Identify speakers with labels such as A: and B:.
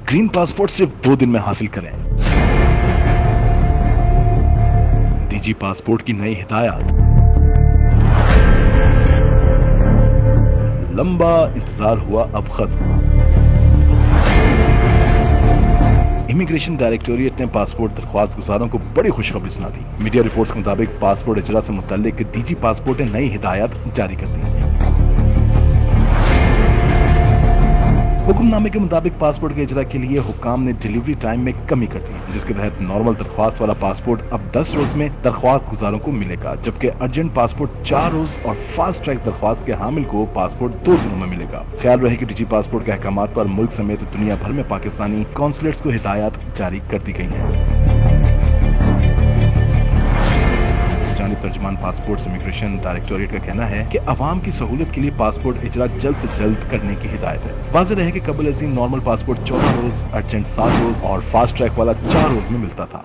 A: Green passport सिर्फ 2 दिन में हासिल करें। डीजी पासपोर्ट की नई हिदायत। लंबा इंतजार हुआ अब खत्म। इमिग्रेशन डायरेक्टोरेट ने पासपोर्ट दरख्वास्त गुजारों को बड़ी खुशखबरी सुना दी। मीडिया रिपोर्ट्स के मुताबिक पासपोर्ट इजरा से मुतल्लिक डीजी पासपोर्ट ने नई हिदायत जारी कर दी। हुक्मनामे के मुताबिक पासपोर्ट के इजरा के लिए हुकाम ने डिलीवरी टाइम में कमी कर दी, जिसके तहत नॉर्मल दरख्वास्त वाला पासपोर्ट अब 10 रोज में दरख्वास्त गुजारों को मिलेगा, जबकि अर्जेंट पासपोर्ट 4 रोज और फास्ट ट्रैक दरख्वास्त के हामिल को पासपोर्ट 2 दिनों में मिलेगा। ख्याल रहे कि डीजी पासपोर्ट के अहकामात पर मुल्क समेत दुनिया भर में पाकिस्तानी कॉन्सुलेट्स को हिदायत जारी कर दी गई है। जानिब तर्जुमान पासपोर्ट इमिग्रेशन डायरेक्टोरेट का कहना है कि अवाम की सहूलत के लिए पासपोर्ट इजरा जल्द से जल्द करने की हिदायत है। वाज़ेह रहे कि कबल अज़ीम नॉर्मल पासपोर्ट 14 रोज, अर्जेंट 7 रोज और फास्ट ट्रैक वाला 4 रोज में मिलता था।